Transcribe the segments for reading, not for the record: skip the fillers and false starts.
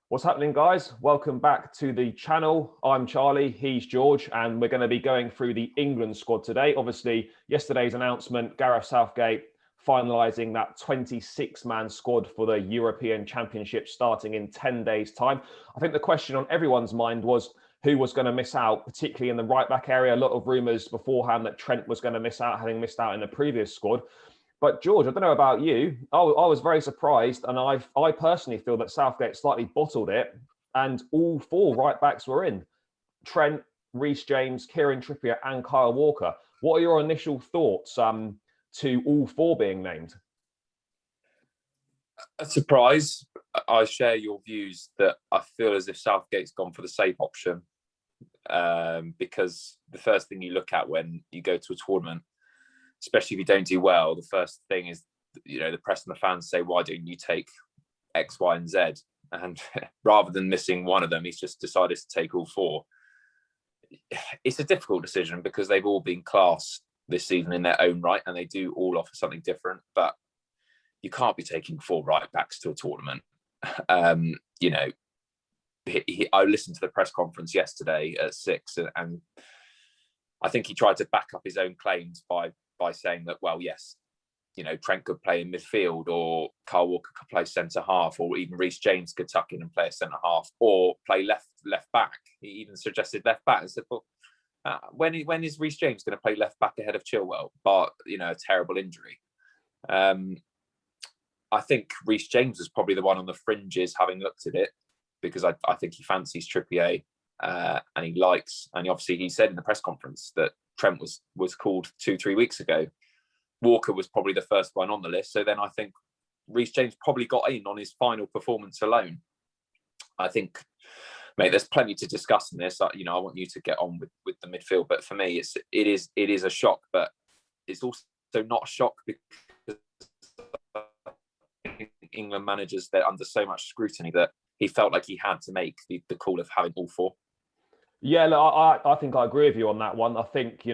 What's happening, guys? Welcome back to the channel. I'm Charlie, he's George, and we're going to be going through the England squad today. Obviously, yesterday's announcement, Gareth Southgate finalising that 26-man squad for the European Championship starting in 10 days' time. I think the question on everyone's mind was who was going to miss out, particularly in the right-back area. A lot of rumours beforehand that Trent was going to miss out, having missed out in the previous squad. But George, I don't know about you. I was very surprised, and I personally feel that Southgate slightly bottled it, and all four right backs were in: Trent, Reece James, Kieran Trippier, and Kyle Walker. What are your initial thoughts to all four being named? A surprise. I share your views that I feel as if Southgate's gone for the safe option, because the first thing you look at when you go to a tournament, especially if you don't do well, the first thing is, the press and the fans say, why don't you take X, Y, and Z? And rather than missing one of them, he's just decided to take all four. It's a difficult decision because they've all been class this season in their own right, and they do all offer something different. But you can't be taking four right backs to a tournament. I listened to the press conference yesterday at 6, and I think he tried to back up his own claims by saying that, well, yes, Trent could play in midfield, or Kyle Walker could play centre half, or even Reece James could tuck in and play a centre half, or play left back. He even suggested left back and said, well, when is Reece James going to play left back ahead of Chilwell? But a terrible injury. I think Reece James was probably the one on the fringes, having looked at it, because I think he fancies Trippier, and he said in the press conference that Trent was called 2-3 weeks ago. Walker was probably the first one on the list. So then I think Reece James probably got in on his final performance alone. I think, mate, there's plenty to discuss in this. I want you to get on with the midfield, but for me, it is a shock, but it's also not a shock because England managers, they're under so much scrutiny that he felt like he had to make the call of having all four. Yeah, look, I think I agree with you on that one. I think,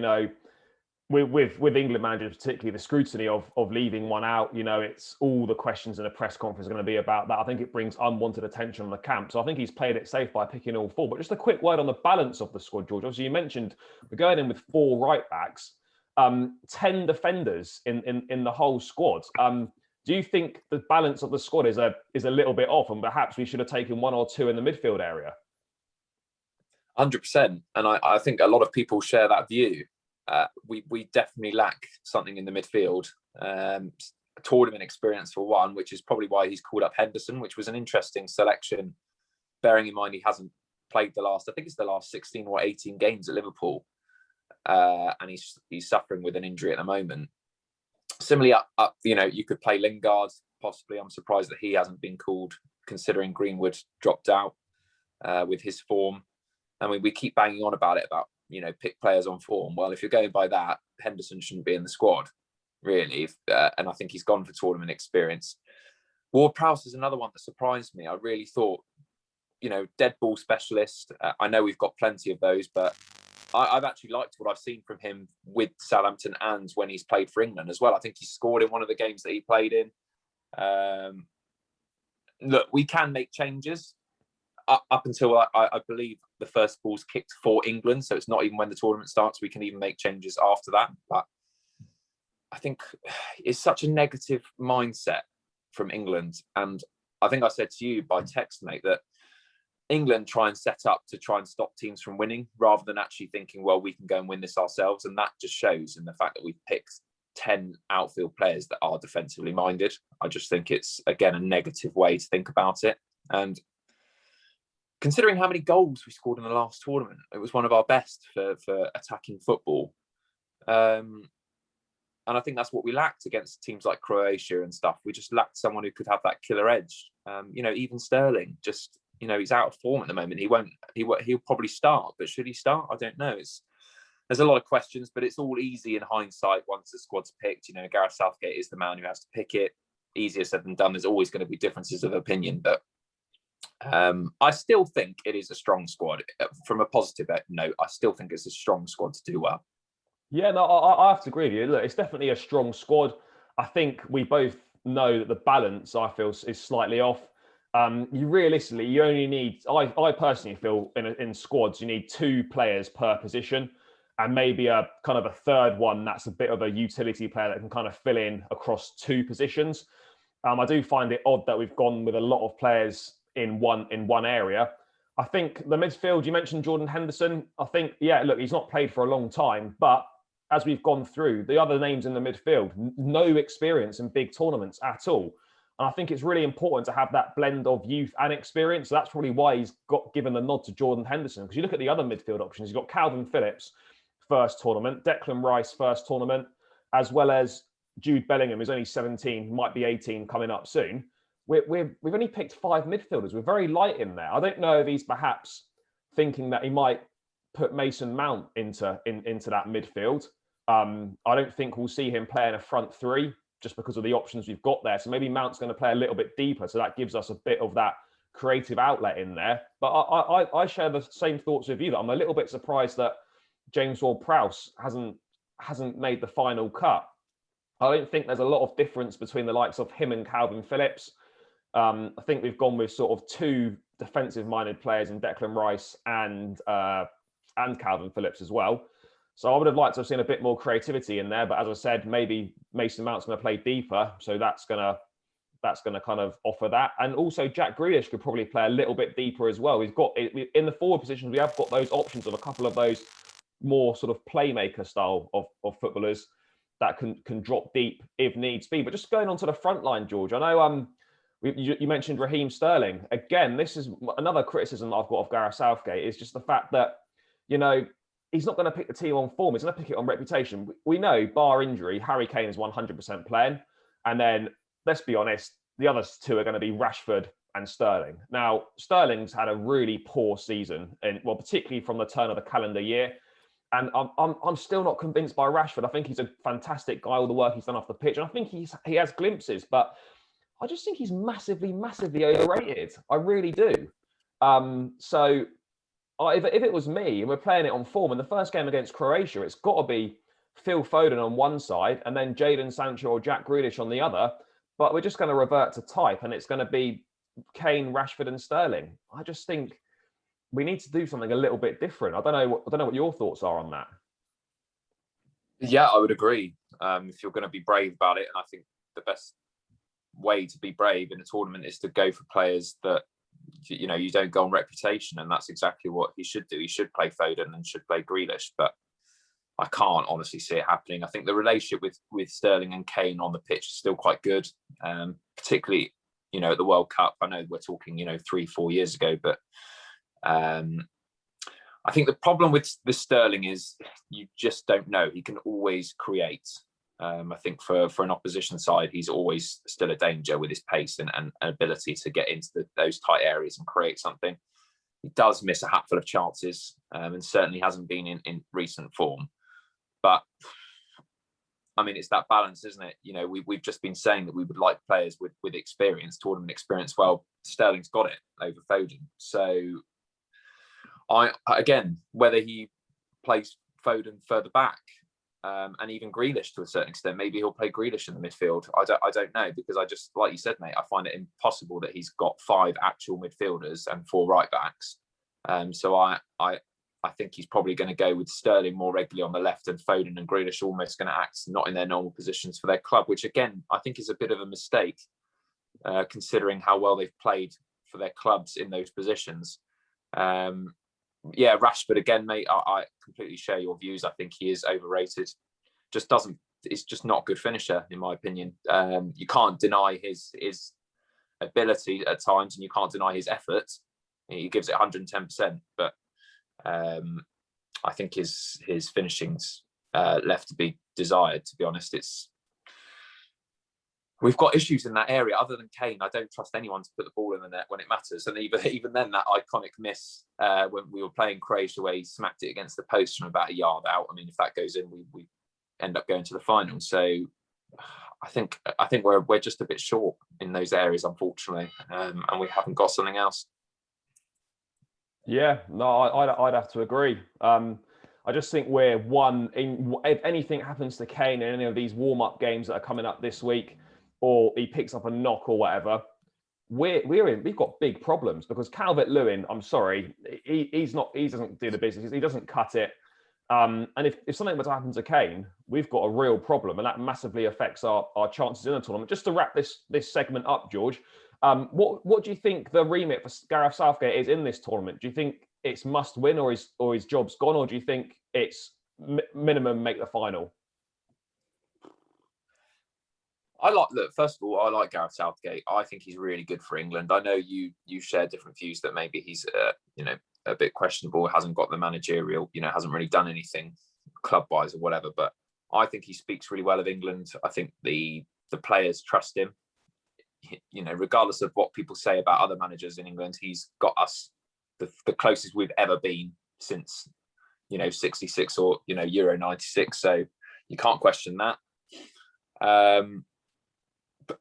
with England managers, particularly the scrutiny of leaving one out, it's all the questions in a press conference are going to be about that. I think it brings unwanted attention on the camp. So I think he's played it safe by picking all four. But just a quick word on the balance of the squad, George. Obviously, you mentioned we're going in with 4 right backs, 10 defenders in the whole squad. Do you think the balance of the squad is a little bit off, and perhaps we should have taken 1 or 2 in the midfield area? 100%, and I think a lot of people share that view. We definitely lack something in the midfield. Tournament experience for one, which is probably why he's called up Henderson, which was an interesting selection, bearing in mind he hasn't played the last 16 or 18 games at Liverpool, and he's suffering with an injury at the moment. Similarly, up, you could play Lingard, possibly. I'm surprised that he hasn't been called, considering Greenwood dropped out with his form. I mean, we keep banging on about it, pick players on form. Well, if you're going by that, Henderson shouldn't be in the squad, really. And I think he's gone for tournament experience. Ward-Prowse is another one that surprised me. I really thought, dead ball specialist. I know we've got plenty of those, but I've actually liked what I've seen from him with Southampton and when he's played for England as well. I think he scored in one of the games that he played in. Look, we can make changes up until I believe the first ball's kicked for England. So it's not even when the tournament starts. We can even make changes after that. But I think it's such a negative mindset from England. And I think I said to you by text, mate, that England try and set up to try and stop teams from winning rather than actually thinking, well, we can go and win this ourselves. And that just shows in the fact that we've picked 10 outfield players that are defensively minded. I just think it's, again, a negative way to think about it. And considering how many goals we scored in the last tournament, it was one of our best for attacking football. And I think that's what we lacked against teams like Croatia and stuff. We just lacked someone who could have that killer edge. Even Sterling, just, he's out of form at the moment. He'll probably start, but should he start? I don't know. There's a lot of questions, but it's all easy in hindsight once the squad's picked. Gareth Southgate is the man who has to pick it. Easier said than done. There's always going to be differences of opinion, but I still think it is a strong squad. From a positive note, I still think it's a strong squad to do well. Yeah, no, I have to agree with you. Look, it's definitely a strong squad. I think we both know that the balance, I feel, is slightly off. You realistically, you only need, I personally feel in squads, you need 2 players per position, and maybe a kind of a third one that's a bit of a utility player that can kind of fill in across 2 positions. I do find it odd that we've gone with a lot of players in one area. I think the midfield, you mentioned Jordan Henderson. I think, yeah, look, he's not played for a long time, but as we've gone through, the other names in the midfield, no experience in big tournaments at all. And I think it's really important to have that blend of youth and experience. So that's probably why he's got given the nod to Jordan Henderson. Because you look at the other midfield options, you've got Calvin Phillips, first tournament, Declan Rice, first tournament, as well as Jude Bellingham, who's only 17, might be 18 coming up soon. We've only picked 5 midfielders. We're very light in there. I don't know if he's perhaps thinking that he might put Mason Mount into that midfield. I don't think we'll see him playing a front 3 just because of the options we've got there. So maybe Mount's going to play a little bit deeper. So that gives us a bit of that creative outlet in there. But I share the same thoughts with you, that I'm a little bit surprised that James Ward-Prowse hasn't made the final cut. I don't think there's a lot of difference between the likes of him and Calvin Phillips. I think we've gone with sort of 2 defensive-minded players in Declan Rice and Calvin Phillips as well. So I would have liked to have seen a bit more creativity in there. But as I said, maybe Mason Mount's going to play deeper, so that's going to kind of offer that. And also Jack Grealish could probably play a little bit deeper as well. He's got in the forward positions, we have got those options of a couple of those more sort of playmaker style of footballers that can drop deep if needs be. But just going on to the front line, George, I know you mentioned Raheem Sterling. Again, this is another criticism I've got of Gareth Southgate, is just the fact that, you know, he's not going to pick the team on form. He's going to pick it on reputation. We know, bar injury, Harry Kane is 100% playing. And then, let's be honest, the other 2 are going to be Rashford and Sterling. Now, Sterling's had a really poor season, particularly from the turn of the calendar year. And I'm still not convinced by Rashford. I think he's a fantastic guy, all the work he's done off the pitch. And I think he has glimpses, but I just think he's massively, massively overrated. I really do. If it was me and we're playing it on form, in the first game against Croatia, it's got to be Phil Foden on one side and then Jadon Sancho or Jack Grealish on the other. But we're just going to revert to type, and it's going to be Kane, Rashford, and Sterling. I just think we need to do something a little bit different. I don't know what your thoughts are on that. Yeah, I would agree. If you're going to be brave about it, and I think the best way to be brave in a tournament is to go for players that, you know, you don't go on reputation, and that's exactly what he should do. He should play Foden and should play Grealish, but I can't honestly see it happening. I think the relationship with Sterling and Kane on the pitch is still quite good, particularly, you know, at the World Cup. I know we're talking, you know, 3-4 years ago, but I think the problem with Sterling is you just don't know. He can always create. I think for an opposition side, he's always still a danger with his pace and ability to get into those tight areas and create something. He does miss a hatful of chances, and certainly hasn't been in recent form. But I mean, it's that balance, isn't it? You know, we've just been saying that we would like players with experience, tournament experience. Well, Sterling's got it over Foden. So again, whether he plays Foden further back, and even Grealish to a certain extent, maybe he'll play Grealish in the midfield. I don't know, because I just, like you said, mate, I find it impossible that he's got 5 actual midfielders and 4 right backs. So I think he's probably going to go with Sterling more regularly on the left, and Foden and Grealish almost going to act not in their normal positions for their club, which again I think is a bit of a mistake, considering how well they've played for their clubs in those positions. Yeah, Rashford again, mate. I completely share your views. I think he is overrated. It's just not a good finisher, in my opinion. You can't deny his ability at times, and you can't deny his effort. He gives it 110%, but I think his finishing's left to be desired. To be honest, we've got issues in that area. Other than Kane, I don't trust anyone to put the ball in the net when it matters. And even then, that iconic miss when we were playing Croatia, where he smacked it against the post from about a yard out. I mean, if that goes in, we end up going to the final. So I think we're just a bit short in those areas, unfortunately, and we haven't got something else. Yeah, no, I'd have to agree. I just think if anything happens to Kane in any of these warm-up games that are coming up this week, or he picks up a knock or whatever, we've got big problems because Calvert-Lewin, I'm sorry, he doesn't do the business, he doesn't cut it. And if something were to happen to Kane, we've got a real problem, and that massively affects our chances in the tournament. Just to wrap this segment up, George, what do you think the remit for Gareth Southgate is in this tournament? Do you think it's must win, or his job's gone, or do you think it's minimum make the final? Look, first of all, I like Gareth Southgate. I think he's really good for England. I know you share different views that maybe he's a bit questionable, hasn't got the managerial, hasn't really done anything club wise or whatever. But I think he speaks really well of England. I think the players trust him. Regardless of what people say about other managers in England, he's got us the closest we've ever been since 66 or Euro 96. So you can't question that. But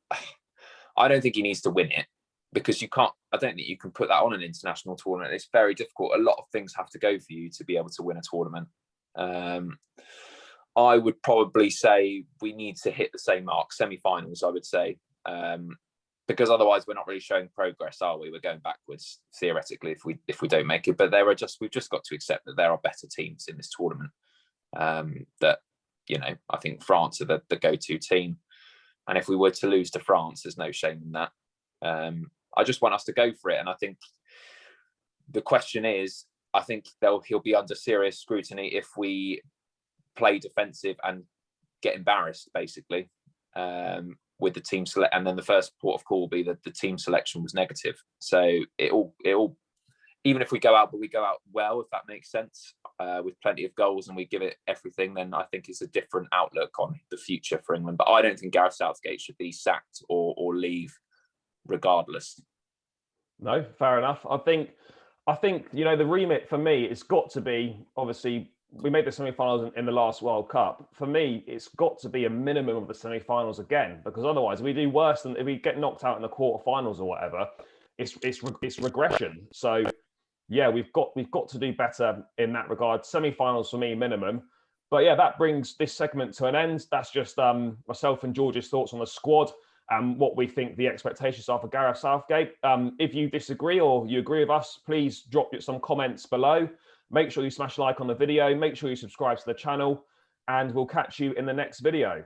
I don't think he needs to win it, because I don't think you can put that on an international tournament. It's very difficult. A lot of things have to go for you to be able to win a tournament. I would probably say we need to hit the same mark, semi-finals, I would say, because otherwise we're not really showing progress, are we? We're going backwards theoretically if we don't make it. But we've just got to accept that there are better teams in this tournament. I think France are the go-to team. And if we were to lose to France, there's no shame in that. I just want us to go for it. And I think the question is, I think he'll be under serious scrutiny if we play defensive and get embarrassed, basically, with the team select. And then the first port of call will be that the team selection was negative. So it'll even if we go out, but we go out well, if that makes sense, with plenty of goals, and we give it everything, then I think it's a different outlook on the future for England. But I don't think Gareth Southgate should be sacked or leave regardless. No, fair enough. I think the remit for me, it's got to be, obviously, we made the semi-finals in the last World Cup. For me, it's got to be a minimum of the semi-finals again, because otherwise we do worse than if we get knocked out in the quarterfinals or whatever. It's regression. So yeah, we've got to do better in that regard. Semi-finals for me, minimum. But yeah, that brings this segment to an end. That's just myself and George's thoughts on the squad and what we think the expectations are for Gareth Southgate. If you disagree or you agree with us, please drop some comments below. Make sure you smash like on the video. Make sure you subscribe to the channel, and we'll catch you in the next video.